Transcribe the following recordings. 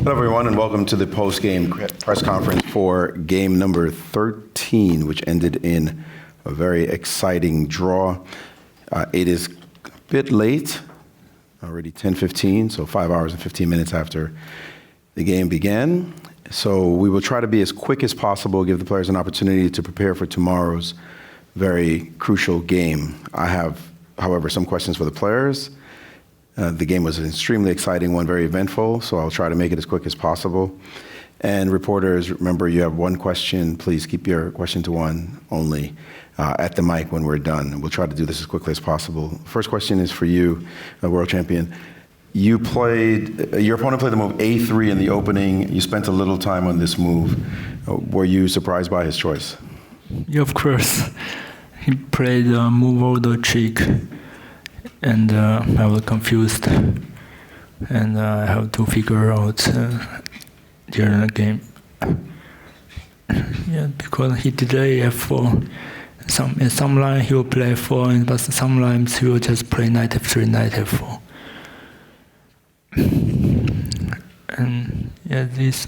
Hello, everyone, and welcome to the post-game press conference for game number 13, which ended in a very exciting draw. It is a bit late, already 10:15, so 5 hours and 15 minutes after the game began. So we will try to be as quick as possible, give the players an opportunity to prepare for tomorrow's very crucial game. I have, however, some questions for the players. The game was an extremely exciting one, very eventful, so I'll try to make it as quick as possible. And reporters, remember, you have one question. Please keep your question to one only at the mic when we're done. We'll try to do this as quickly as possible. First question is for you, world champion. Your opponent played the move A3 in the opening. You spent a little time on this move. Were you surprised by his choice? Yeah, of course. He played move over the cheek. And I was confused, and I have to figure out during the game. Yeah, because he delay F4. In some line he will play F4, but sometimes he will just play knight F3, knight F4. And yeah, this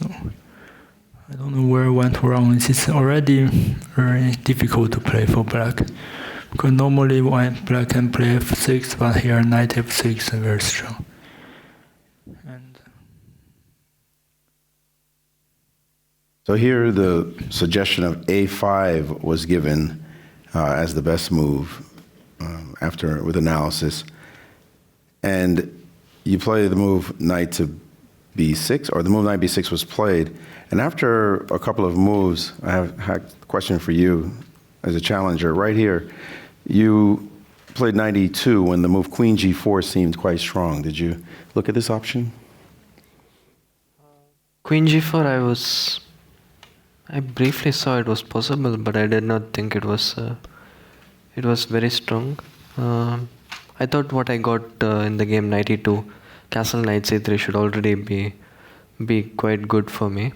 I don't know where it went wrong. It's already very difficult to play for black. Because normally when black can play F6, but here knight F6 is very strong. And so here the suggestion of A5 was given as the best move with analysis. And you play the move knight to B6, or the move knight B6 was played. And after a couple of moves, I have a question for you as a challenger right here. You played knight E2 when the move queen G4 seemed quite strong. Did you look at this option? Queen G4, I briefly saw it was possible, but I did not think it was very strong. I thought what I got in the game knight E2, castle knight C3 should already be quite good for me.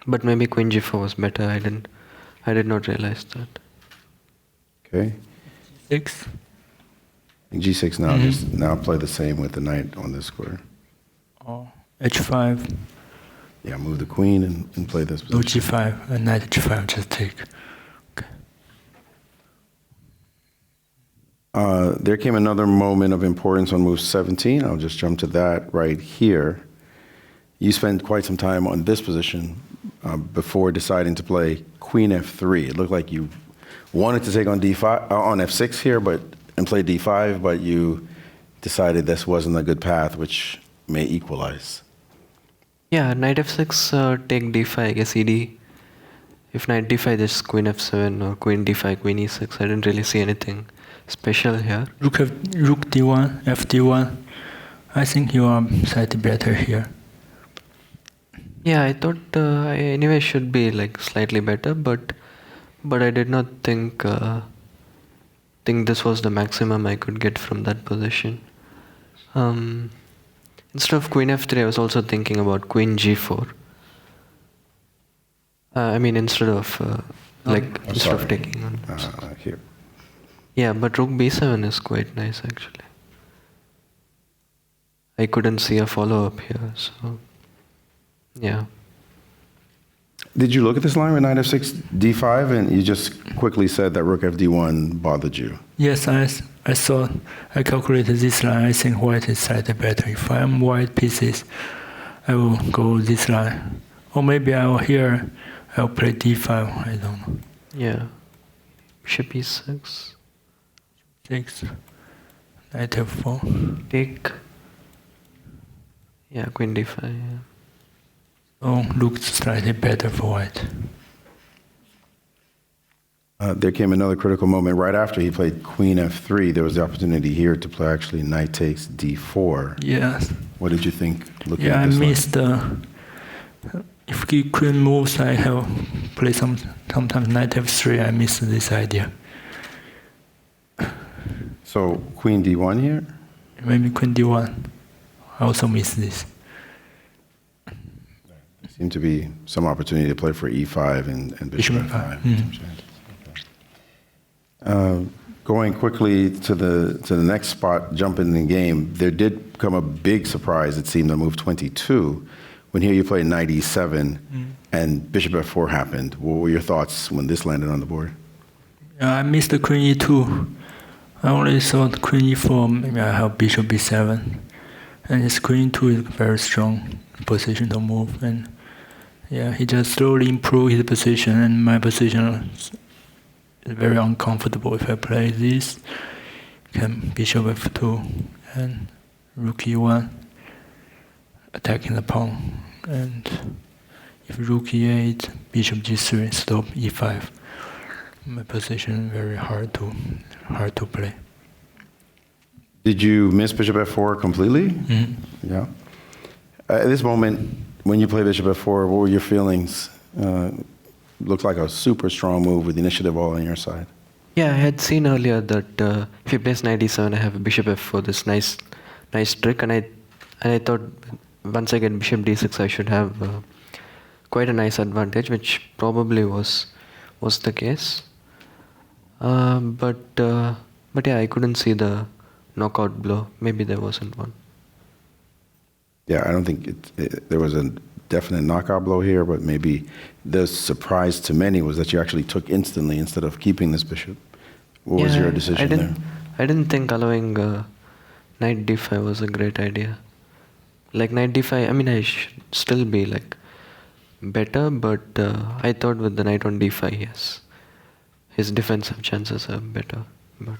But maybe queen G4 was better. I did not realize that. Okay. G6. G6 now, just now play the same with the knight on this square. Oh, H5. Yeah, move the queen and play this position. No G5, and knight G5, just take. Okay. There came another moment of importance on move 17. I'll just jump to that right here. You spent quite some time on this position before deciding to play queen F3. It looked like you wanted to take on D5 on F6 here, and play D5, but you decided this wasn't a good path, which may equalize. Yeah, knight F6, take D5, I guess ED. If knight D5, just queen F7 or queen D5, queen E6. I didn't really see anything special here. Rook D1, FD1. I think you are slightly better here. Yeah, I thought I anyway should be like slightly better, but I did not think this was the maximum I could get from that position. Instead of queen F3, I was also thinking about queen G4. I mean, instead of taking on here. Yeah, but rook B7 is quite nice actually. I couldn't see a follow-up here, so yeah. Did you look at this line with knight F6, D5, and you just quickly said that rook FD1 bothered you? Yes, I saw. I calculated this line. I think white is slightly better. If I am white pieces, I will go this line. Or maybe I'll play D5. I don't know. Yeah. Bishop E6. 6. Knight F4. Take. Yeah, queen D5. Yeah. Oh, looks slightly better for white. There came another critical moment right after he played queen F3. There was the opportunity here to play actually knight takes D4. Yes. What did you think looking yeah, at this I missed if he queen moves, I have play sometimes knight F3. I miss this idea. So queen D1 here? Maybe queen D1. I also miss this. Seemed to be some opportunity to play for E5 and bishop F5. Going quickly to the next spot, jump in the game, there did come a big surprise, it seemed, on move 22, when here you played 97 and bishop f4 happened, what were your thoughts when this landed on the board? I missed the queen e2. I only saw the queen e4, maybe I have bishop b7. And his queen e2 is a very strong position to move. And yeah, he just slowly improved his position, and my position is very uncomfortable if I play this. Can bishop f2 and rook e1, attacking the pawn. And if rook e8, bishop g3, stop e5. My position very hard to play. Did you miss bishop f4 completely? Mm-hmm. Yeah. At this moment, when you play bishop f4, what were your feelings? Looked like a super strong move with the initiative all on your side. Yeah, I had seen earlier that if he plays knight e7, I have bishop f4, this nice trick, and I thought once I get bishop d6, I should have quite a nice advantage, which probably was the case. But yeah, I couldn't see the knockout blow. Maybe there wasn't one. Yeah, I don't think there was a definite knockout blow here, but maybe the surprise to many was that you actually took instantly instead of keeping this bishop. What was your decision there? I didn't think allowing knight d5 was a great idea. Like knight d5, I mean, I should still be like better, but I thought with the knight on d5, yes, his defensive chances are better. But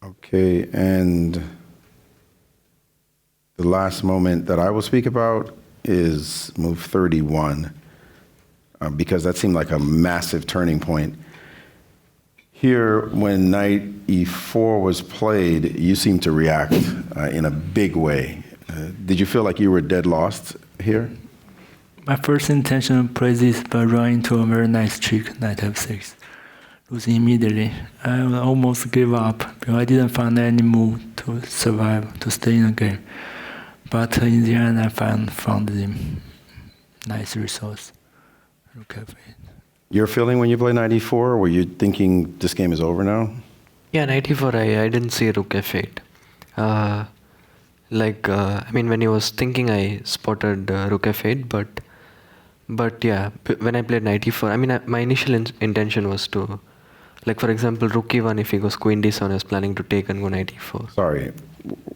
okay, and the last moment that I will speak about is move 31, because that seemed like a massive turning point. Here, when knight e4 was played, you seemed to react in a big way. Did you feel like you were dead lost here? My first intention to play this by running into a very nice trick, knight f6. Losing immediately. I almost gave up because I didn't find any move to survive, to stay in the game. But in the end, I found the nice resource. Rook f8. Your feeling when you play knight e4, were you thinking this game is over now? yeah, knight e4, I didn't see rook f8. I mean, when he was thinking, I spotted rook f8, but yeah, when I played knight e4, I mean, my initial intention was to, like, for example, rook e1, if he goes queen d7, I was planning to take and go knight e4. Sorry,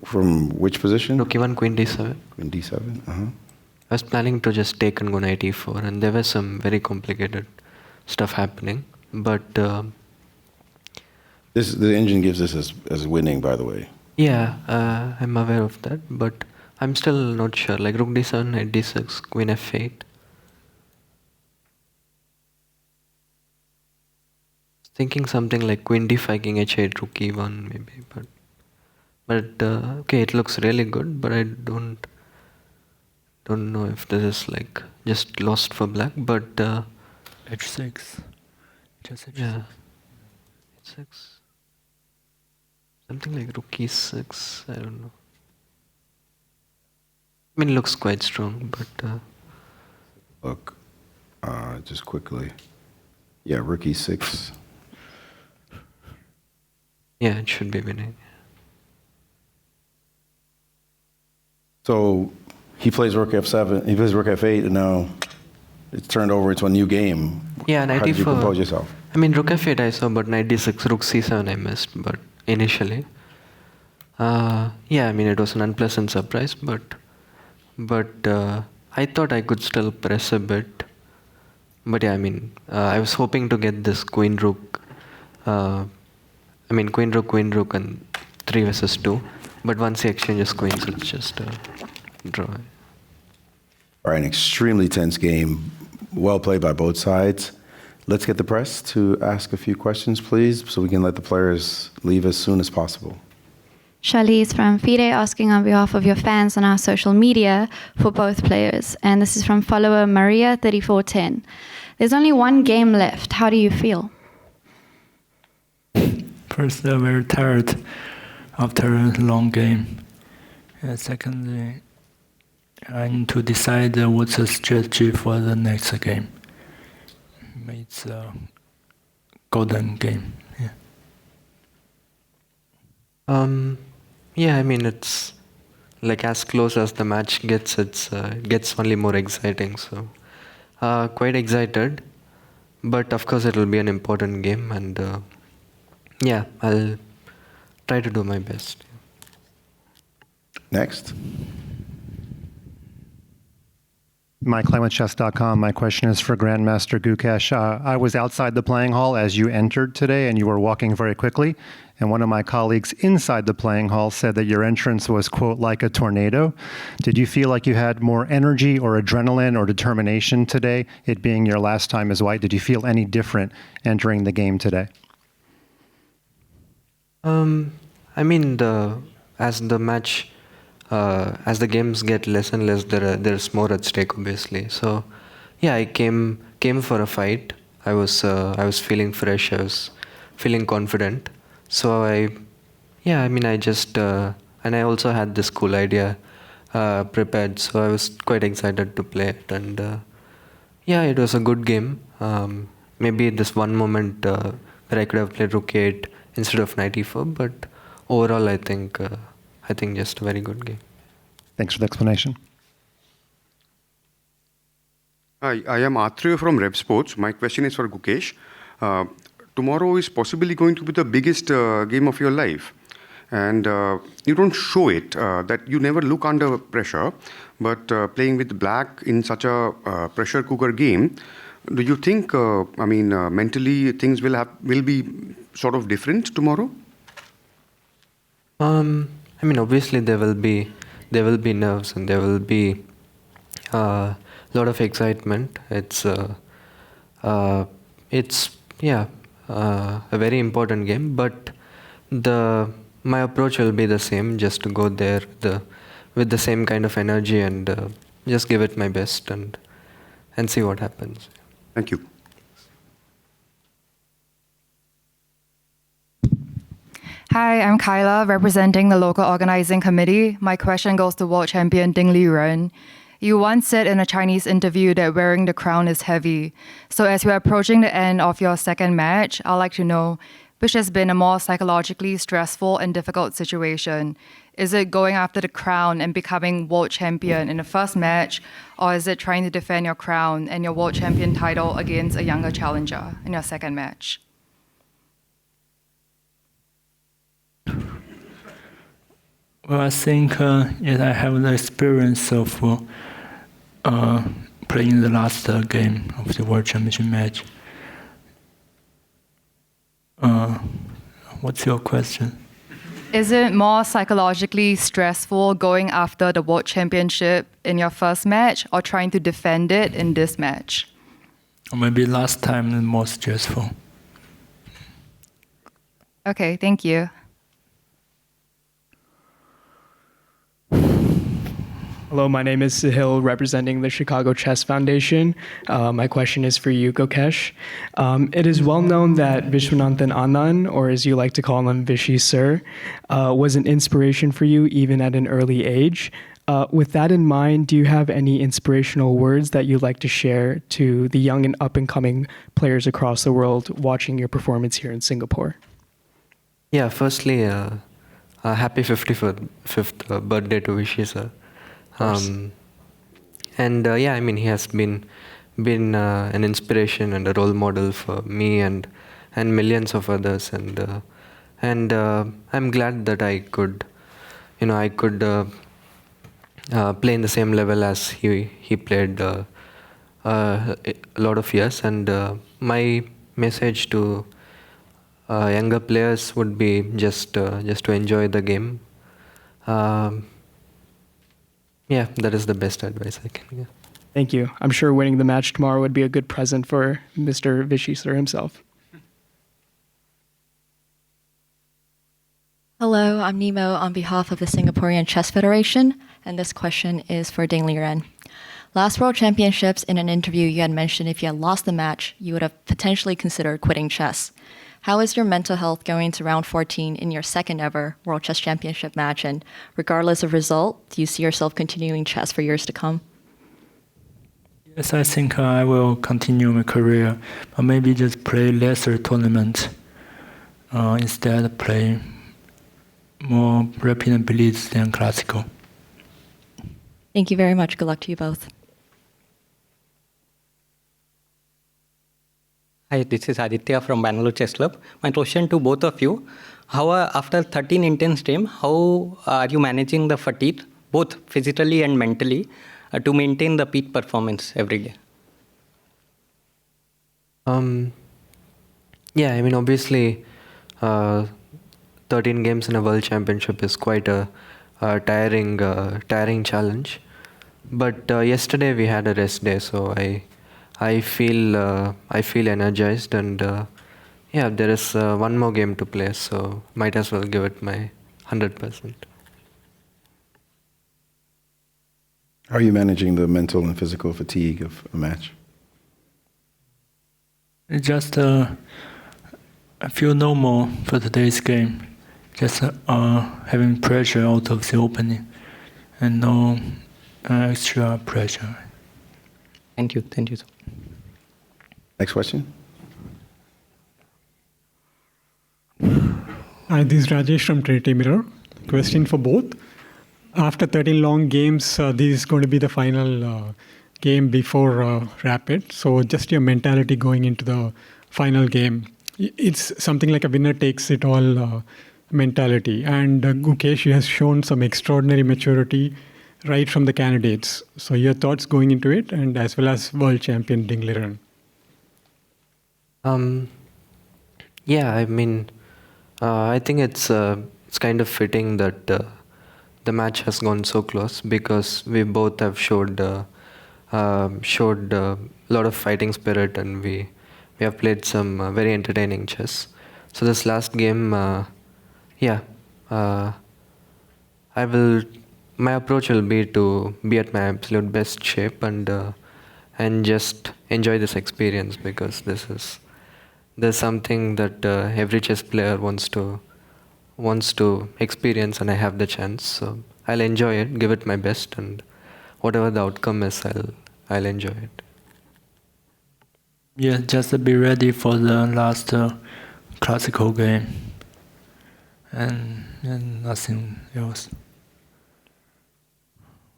from which position? Rook e1, queen d7. Queen d7, I was planning to just take and go knight e4, and there was some very complicated stuff happening, but the engine gives this as winning, by the way. yeah, I'm aware of that, but I'm still not sure. Like rook d7, knight d6, queen f8. Thinking something like queen d5, king h8, rook e1 maybe, but okay, it looks really good, but I don't know if this is like just lost for black, but h6. Just h6. yeah, h6. Something like rook e6, I don't know. I mean, it looks quite strong, but Look, just quickly. Yeah, rook e6. yeah, it should be winning. So he plays rook f7, he plays rook f8, and now it's turned over into a new game. Yeah, knight How did you e4. compose yourself? I mean, rook f8 I saw, but knight d6, rook c7 I missed, but initially. Yeah, I mean, it was an unpleasant surprise, but I thought I could still press a bit. But yeah, I mean, I was hoping to get this queen rook, queen rook and 3 versus 2. But once he exchanges queens, it's just a draw. All right, an extremely tense game. Well played by both sides. Let's get the press to ask a few questions, please, so we can let the players leave as soon as possible. Charlize from FIDE asking on behalf of your fans on our social media for both players. And this is from follower Maria3410. There's only one game left. How do you feel? First, I'm very tired after a long game. Secondly, I need to decide what's the strategy for the next game. It's a golden game. Yeah. Yeah, I mean, it's like as close as the match gets, it gets only more exciting. So quite excited, but of course it will be an important game, and yeah, I'll try to do my best. Next. MyClimateChess.com. My question is for Grandmaster Gukesh. I was outside the playing hall as you entered today, and you were walking very quickly. And one of my colleagues inside the playing hall said that your entrance was, quote, like a tornado. Did you feel like you had more energy or adrenaline or determination today, it being your last time as white? Did you feel any different entering the game today? I mean, as the match, as the games get less and less, there's more at stake, obviously. So, yeah, I came for a fight. I was feeling fresh. I was feeling confident. So I just and I also had this cool idea prepared. So I was quite excited to play it, and yeah, it was a good game. Maybe this one moment where I could have played Rook 8 instead of Knight E4, but overall, I think just a very good game. Thanks for the explanation. Hi, I am Atriya from Rev Sports. My question is for Gukesh. Tomorrow is possibly going to be the biggest game of your life. And you don't show it, that you never look under pressure. But playing with black in such a pressure cooker game, do you think, mentally things will be sort of different tomorrow? Obviously there will be nerves, and there will be a lot of excitement. It's a very important game, but my approach will be the same, just to go there with the same kind of energy, and just give it my best, and see what happens. Thank you. Hi, I'm Kyla, representing the local organizing committee. My question goes to world champion Ding Liren. You once said in a Chinese interview that wearing the crown is heavy. So as you're approaching the end of your second match, I'd like to know which has been a more psychologically stressful and difficult situation. Is it going after the crown and becoming world champion in the first match, or is it trying to defend your crown and your world champion title against a younger challenger in your second match? Well, I think yes, I have the experience of playing the last game of the World Championship match. What's your question? Is it more psychologically stressful going after the World Championship in your first match, or trying to defend it in this match? Or maybe last time is more stressful. Okay, thank you. Hello, my name is Sahil, representing the Chicago Chess Foundation. My question is for you, Gukesh. It is well known that Vishwanathan Anand, or as you like to call him, Vishy Sir, was an inspiration for you even at an early age. With that in mind, do you have any inspirational words that you'd like to share to the young and up-and-coming players across the world watching your performance here in Singapore? Yeah, firstly, happy 55th birthday to Vishy Sir. He has been an inspiration and a role model for me and millions of others, and I'm glad that I could play in the same level as he played a lot of years. And my message to younger players would be just to enjoy the game. Yeah, that is the best advice I can give. Thank you. I'm sure winning the match tomorrow would be a good present for Mr. Vishy Sir himself. Hello, I'm Nemo on behalf of the Singaporean Chess Federation, and this question is for Ding Liren. Last World Championships, in an interview, you had mentioned if you had lost the match, you would have potentially considered quitting chess. How is your mental health going to round 14 in your second ever World Chess Championship match? And regardless of result, do you see yourself continuing chess for years to come? Yes, I think I will continue my career, but maybe just play lesser tournaments. Instead, play more European blitz than classical. Thank you very much. Good luck to you both. Hi, this is Aditya from Bangalore Chess Club. My question to both of you, after 13 intense games, how are you managing the fatigue, both physically and mentally, to maintain the peak performance every day? Yeah, I mean, obviously, 13 games in a World Championship is quite a tiring challenge. But yesterday we had a rest day, so I feel energized, and yeah, there is one more game to play, so might as well give it my 100%. How are you managing the mental and physical fatigue of a match? It's just I feel normal for today's game. Just having pressure out of the opening and no extra pressure. Thank you. Thank you. Next question. Hi, this is Rajesh from Trinity Mirror. Question for both. After 13 long games, this is going to be the final game before Rapid. So just your mentality going into the final game. It's something like a winner takes it all mentality. And Gukesh has shown some extraordinary maturity right from the candidates. So your thoughts going into it, and as well as world champion Ding Liren. Yeah, I mean, I think it's kind of fitting that the match has gone so close, because we both have showed a lot of fighting spirit, and we have played some very entertaining chess. So this last game, my approach will be to be at my absolute best shape and just enjoy this experience, because there's something that every chess player wants to experience, and I have the chance. So I'll enjoy it, give it my best, and whatever the outcome is, I'll enjoy it. Yeah, just be ready for the last classical game, and nothing else.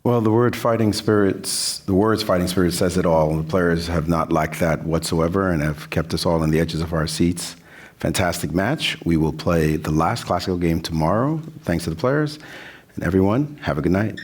Well, the words fighting spirit says it all. The players have not lacked that whatsoever and have kept us all on the edges of our seats. Fantastic match. We will play the last classical game tomorrow. Thanks to the players. And everyone, have a good night.